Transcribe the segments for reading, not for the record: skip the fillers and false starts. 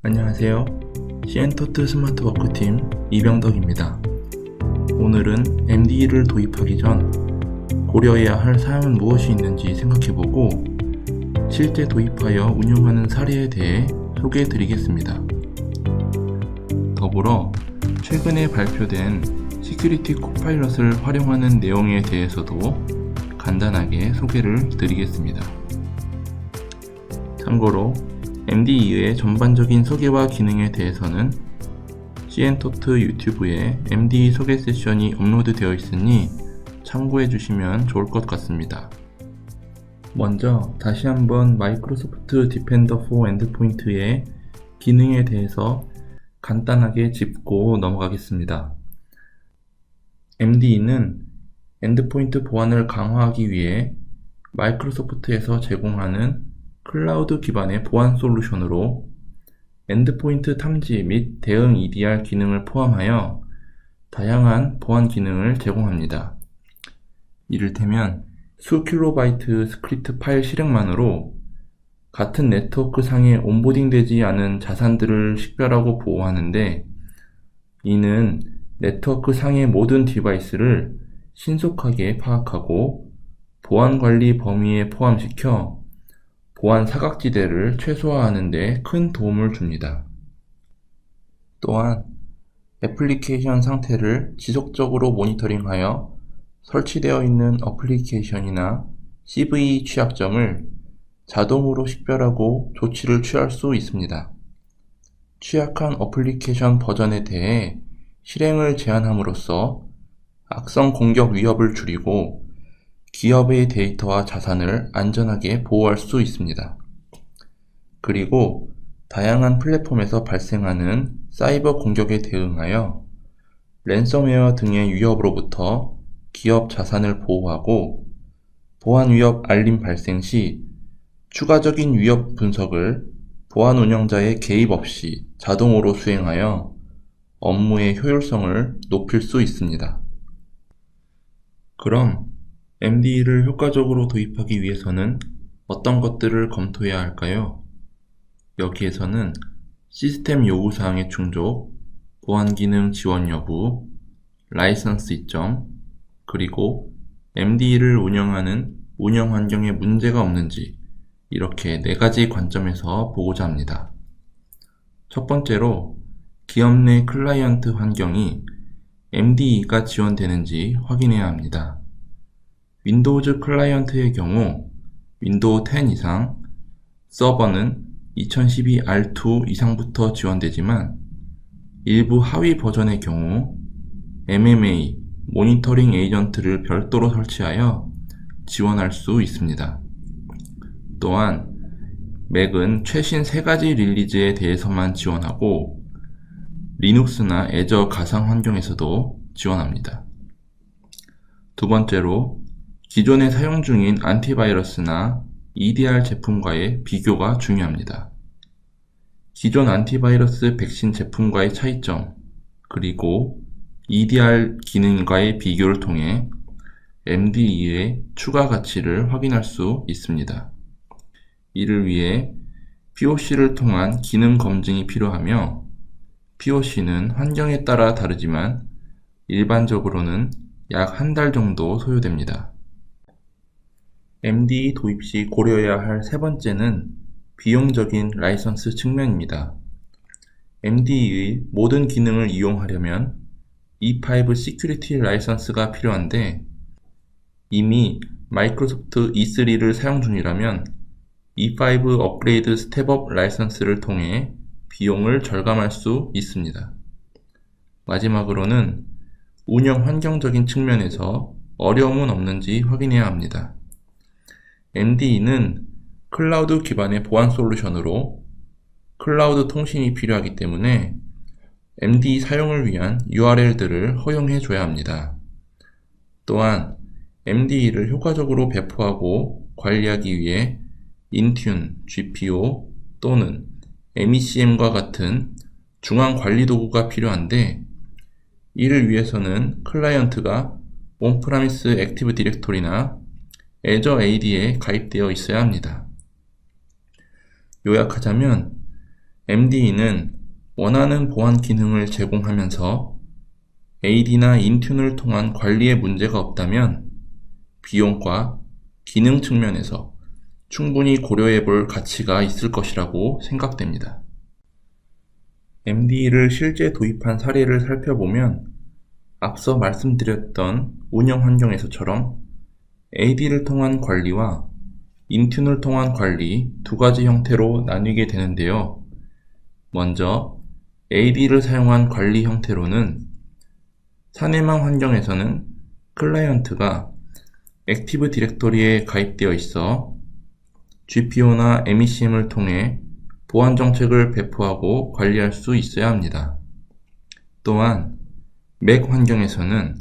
안녕하세요. 시엔토트 스마트워크팀 이병덕입니다. 오늘은 MD를 도입하기 전 고려해야 할 사항은 무엇이 있는지 생각해보고 실제 도입하여 운영하는 사례에 대해 소개해드리겠습니다. 더불어 최근에 발표된 시큐리티 코파일럿을 활용하는 내용에 대해서도 간단하게 소개를 드리겠습니다. 참고로 MD2의 전반적인 소개와 기능에 대해서는 시엔토트 유튜브에 MD 소개 세션이 업로드 되어 있으니 참고해 주시면 좋을 것 같습니다. 먼저 다시 한번 마이크로소프트 디펜더 4 엔드포인트의 기능에 대해서 간단하게 짚고 넘어가겠습니다. MD는 엔드포인트 보안을 강화하기 위해 마이크로소프트에서 제공하는 클라우드 기반의 보안 솔루션으로 엔드포인트 탐지 및 대응 EDR 기능을 포함하여 다양한 보안 기능을 제공합니다. 이를테면 수킬로바이트 스크립트 파일 실행만으로 같은 네트워크 상에 온보딩되지 않은 자산들을 식별하고 보호하는데, 이는 네트워크 상의 모든 디바이스를 신속하게 파악하고 보안 관리 범위에 포함시켜 보안 사각지대를 최소화하는 데 큰 도움을 줍니다. 또한 애플리케이션 상태를 지속적으로 모니터링하여 설치되어 있는 어플리케이션이나 CVE 취약점을 자동으로 식별하고 조치를 취할 수 있습니다. 취약한 어플리케이션 버전에 대해 실행을 제한함으로써 악성 공격 위협을 줄이고 기업의 데이터와 자산을 안전하게 보호할 수 있습니다. 그리고 다양한 플랫폼에서 발생하는 사이버 공격에 대응하여 랜섬웨어 등의 위협으로부터 기업 자산을 보호하고 보안 위협 알림 발생 시 추가적인 위협 분석을 보안 운영자의 개입 없이 자동으로 수행하여 업무의 효율성을 높일 수 있습니다. 그럼 MD를 효과적으로 도입하기 위해서는 어떤 것들을 검토해야 할까요? 여기에서는 시스템 요구사항의 충족, 보안기능 지원 여부, 라이선스 이점, 그리고 MD를 운영하는 운영 환경에 문제가 없는지, 이렇게 4가지 관점에서 보고자 합니다. 첫 번째로 기업 내 클라이언트 환경이 MD가 지원되는지 확인해야 합니다. 윈도우즈 클라이언트의 경우 윈도우 10 이상, 서버는 2012 R2 이상부터 지원되지만 일부 하위 버전의 경우 MMA, 모니터링 에이전트를 별도로 설치하여 지원할 수 있습니다. 또한 맥은 최신 3가지 릴리즈에 대해서만 지원하고 리눅스나 애저 가상 환경에서도 지원합니다. 두 번째로 기존에 사용 중인 안티바이러스나 EDR 제품과의 비교가 중요합니다. 기존 안티바이러스 백신 제품과의 차이점, 그리고 EDR 기능과의 비교를 통해 MD2의 추가 가치를 확인할 수 있습니다. 이를 위해 POC를 통한 기능 검증이 필요하며, POC는 환경에 따라 다르지만 일반적으로는 약 1달 정도 소요됩니다. MD 도입 시 고려해야 할 세 번째는 비용적인 라이선스 측면입니다. MD의 모든 기능을 이용하려면 E5 시큐리티 라이선스가 필요한데, 이미 마이크로소프트 E3를 사용 중이라면 E5 업그레이드 스텝업 라이선스를 통해 비용을 절감할 수 있습니다. 마지막으로는 운영 환경적인 측면에서 어려움은 없는지 확인해야 합니다. MD는 클라우드 기반의 보안 솔루션으로 클라우드 통신이 필요하기 때문에 MD 사용을 위한 URL들을 허용해 줘야 합니다. 또한 MD를 효과적으로 배포하고 관리하기 위해 인튠, GPO 또는 MECM과 같은 중앙 관리 도구가 필요한데, 이를 위해서는 클라이언트가 온프라미스 액티브 디렉토리나 애저 AD에 가입되어 있어야 합니다. 요약하자면 MDE는 원하는 보안 기능을 제공하면서 AD나 인튠을 통한 관리에 문제가 없다면 비용과 기능 측면에서 충분히 고려해 볼 가치가 있을 것이라고 생각됩니다. MDE를 실제 도입한 사례를 살펴보면 앞서 말씀드렸던 운영 환경에서처럼 AD를 통한 관리와 인튠을 통한 관리 두 가지 형태로 나뉘게 되는데요. 먼저 AD를 사용한 관리 형태로는 사내망 환경에서는 클라이언트가 액티브 디렉토리에 가입되어 있어 GPO나 MECM을 통해 보안 정책을 배포하고 관리할 수 있어야 합니다. 또한 맥 환경에서는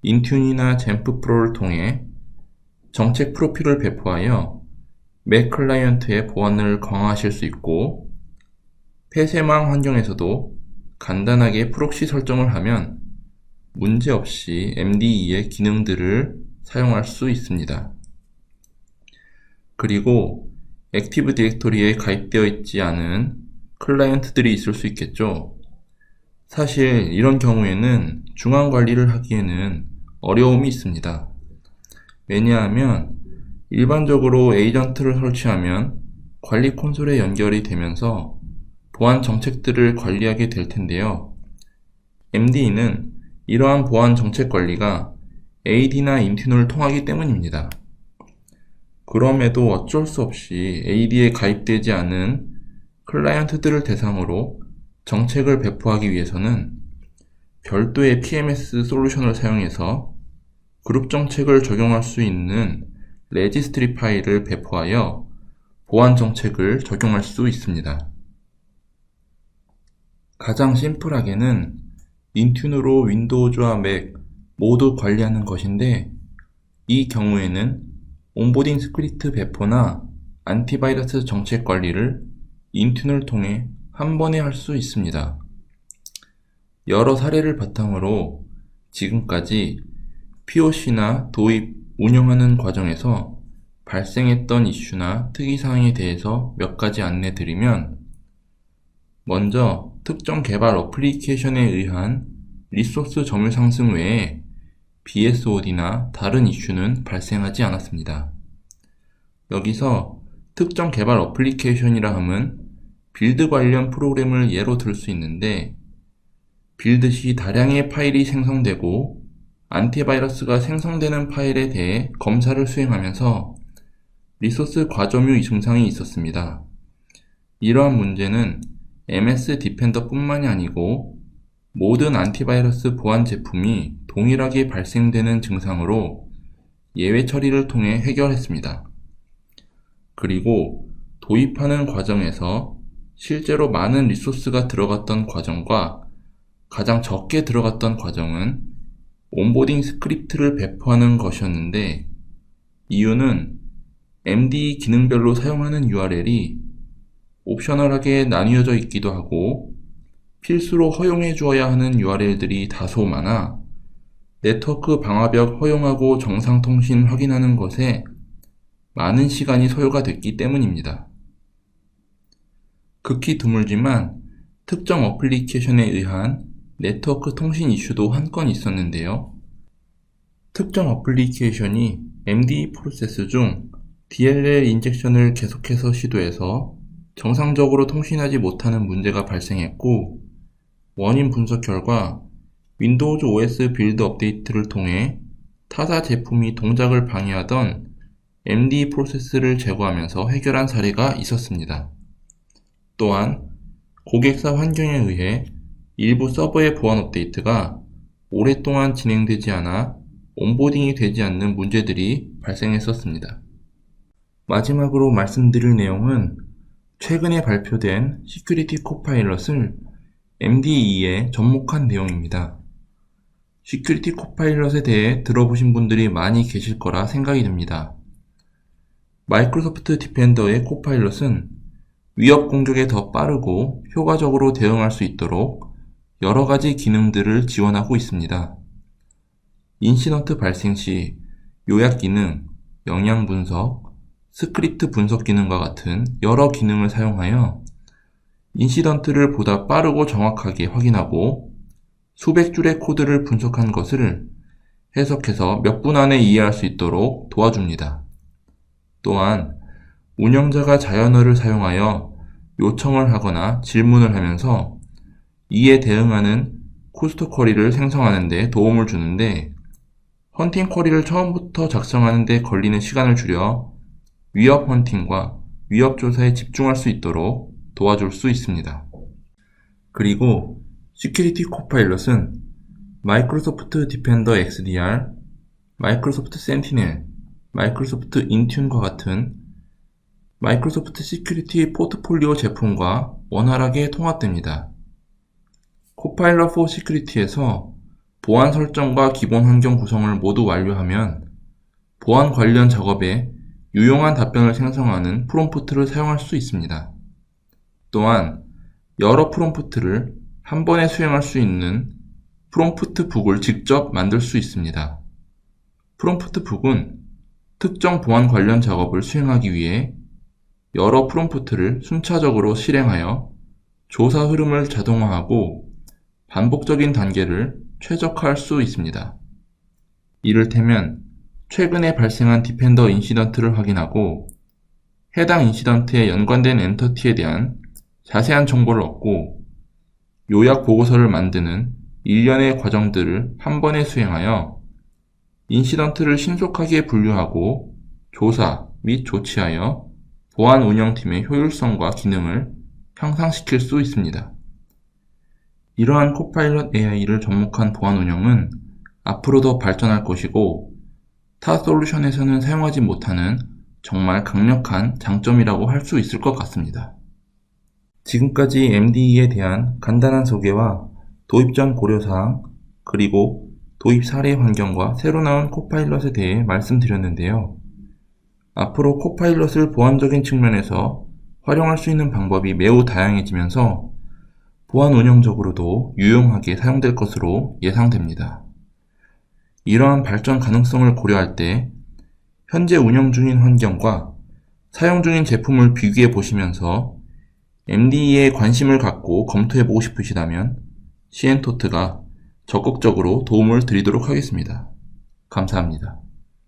인튠이나 잼프 프로를 통해 정책 프로필을 배포하여 맥 클라이언트의 보안을 강화하실 수 있고, 폐쇄망 환경에서도 간단하게 프록시 설정을 하면 문제없이 MDE의 기능들을 사용할 수 있습니다. 그리고 액티브 디렉토리에 가입되어 있지 않은 클라이언트들이 있을 수 있겠죠. 사실 이런 경우에는 중앙 관리를 하기에는 어려움이 있습니다. 왜냐하면 일반적으로 에이전트를 설치하면 관리 콘솔에 연결이 되면서 보안 정책들을 관리하게 될 텐데요. MDE는 이러한 보안 정책 관리가 AD나 인튠을 통하기 때문입니다. 그럼에도 어쩔 수 없이 AD에 가입되지 않은 클라이언트들을 대상으로 정책을 배포하기 위해서는 별도의 PMS 솔루션을 사용해서 그룹 정책을 적용할 수 있는 레지스트리 파일을 배포하여 보안 정책을 적용할 수 있습니다. 가장 심플하게는 인튠으로 윈도우즈와 맥 모두 관리하는 것인데, 이 경우에는 온보딩 스크립트 배포나 안티바이러스 정책 관리를 인튠을 통해 한 번에 할 수 있습니다. 여러 사례를 바탕으로 지금까지 POC나 도입, 운영하는 과정에서 발생했던 이슈나 특이사항에 대해서 몇 가지 안내드리면, 먼저 특정 개발 어플리케이션에 의한 리소스 점유 상승 외에 BSOD나 다른 이슈는 발생하지 않았습니다. 여기서 특정 개발 어플리케이션이라 함은 빌드 관련 프로그램을 예로 들 수 있는데, 빌드 시 다량의 파일이 생성되고 안티바이러스가 생성되는 파일에 대해 검사를 수행하면서 리소스 과점유 증상이 있었습니다. 이러한 문제는 MS 디펜더 뿐만이 아니고 모든 안티바이러스 보안 제품이 동일하게 발생되는 증상으로 예외 처리를 통해 해결했습니다. 그리고 도입하는 과정에서 실제로 많은 리소스가 들어갔던 과정과 가장 적게 들어갔던 과정은 온보딩 스크립트를 배포하는 것이었는데, 이유는 MDE 기능별로 사용하는 URL이 옵셔널하게 나뉘어져 있기도 하고 필수로 허용해 주어야 하는 URL들이 다소 많아 네트워크 방화벽 허용하고 정상 통신 확인하는 것에 많은 시간이 소요가 됐기 때문입니다. 극히 드물지만 특정 어플리케이션에 의한 네트워크 통신 이슈도 한 건 있었는데요. 특정 어플리케이션이 MDE 프로세스 중 DLL 인젝션을 계속해서 시도해서 정상적으로 통신하지 못하는 문제가 발생했고, 원인 분석 결과 윈도우즈 OS 빌드 업데이트를 통해 타사 제품이 동작을 방해하던 MDE 프로세스를 제거하면서 해결한 사례가 있었습니다. 또한 고객사 환경에 의해 일부 서버의 보안 업데이트가 오랫동안 진행되지 않아 온보딩이 되지 않는 문제들이 발생했었습니다. 마지막으로 말씀드릴 내용은 최근에 발표된 시큐리티 코파일럿을 MDE에 접목한 내용입니다. 시큐리티 코파일럿에 대해 들어보신 분들이 많이 계실 거라 생각이 듭니다. 마이크로소프트 디펜더의 코파일럿은 위협 공격에 더 빠르고 효과적으로 대응할 수 있도록 여러 가지 기능들을 지원하고 있습니다. 인시던트 발생 시 요약 기능, 영향 분석, 스크립트 분석 기능과 같은 여러 기능을 사용하여 인시던트를 보다 빠르고 정확하게 확인하고 수백 줄의 코드를 분석한 것을 해석해서 몇 분 안에 이해할 수 있도록 도와줍니다. 또한 운영자가 자연어를 사용하여 요청을 하거나 질문을 하면서 이에 대응하는 코스트 쿼리를 생성하는 데 도움을 주는데, 헌팅 쿼리를 처음부터 작성하는 데 걸리는 시간을 줄여 위협 헌팅과 위협 조사에 집중할 수 있도록 도와줄 수 있습니다. 그리고 시큐리티 코파일럿은 마이크로소프트 디펜더 XDR, 마이크로소프트 센티넬, 마이크로소프트 인튠과 같은 마이크로소프트 시큐리티 포트폴리오 제품과 원활하게 통합됩니다. 코파일럿 for Security에서 보안 설정과 기본 환경 구성을 모두 완료하면 보안 관련 작업에 유용한 답변을 생성하는 프롬프트를 사용할 수 있습니다. 또한 여러 프롬프트를 한 번에 수행할 수 있는 프롬프트 북을 직접 만들 수 있습니다. 프롬프트 북은 특정 보안 관련 작업을 수행하기 위해 여러 프롬프트를 순차적으로 실행하여 조사 흐름을 자동화하고 반복적인 단계를 최적화할 수 있습니다. 이를테면 최근에 발생한 디펜더 인시던트를 확인하고 해당 인시던트에 연관된 엔터티에 대한 자세한 정보를 얻고 요약 보고서를 만드는 일련의 과정들을 한 번에 수행하여 인시던트를 신속하게 분류하고 조사 및 조치하여 보안 운영팀의 효율성과 기능을 향상시킬 수 있습니다. 이러한 코파일럿 AI를 접목한 보안 운영은 앞으로 더 발전할 것이고 타 솔루션에서는 사용하지 못하는 정말 강력한 장점이라고 할 수 있을 것 같습니다. 지금까지 MDE에 대한 간단한 소개와 도입 전 고려사항, 그리고 도입 사례 환경과 새로 나온 코파일럿에 대해 말씀드렸는데요. 앞으로 코파일럿을 보안적인 측면에서 활용할 수 있는 방법이 매우 다양해지면서 보안 운영적으로도 유용하게 사용될 것으로 예상됩니다. 이러한 발전 가능성을 고려할 때 현재 운영 중인 환경과 사용 중인 제품을 비교해 보시면서 MDE에 관심을 갖고 검토해 보고 싶으시다면 시엔토트가 적극적으로 도움을 드리도록 하겠습니다. 감사합니다.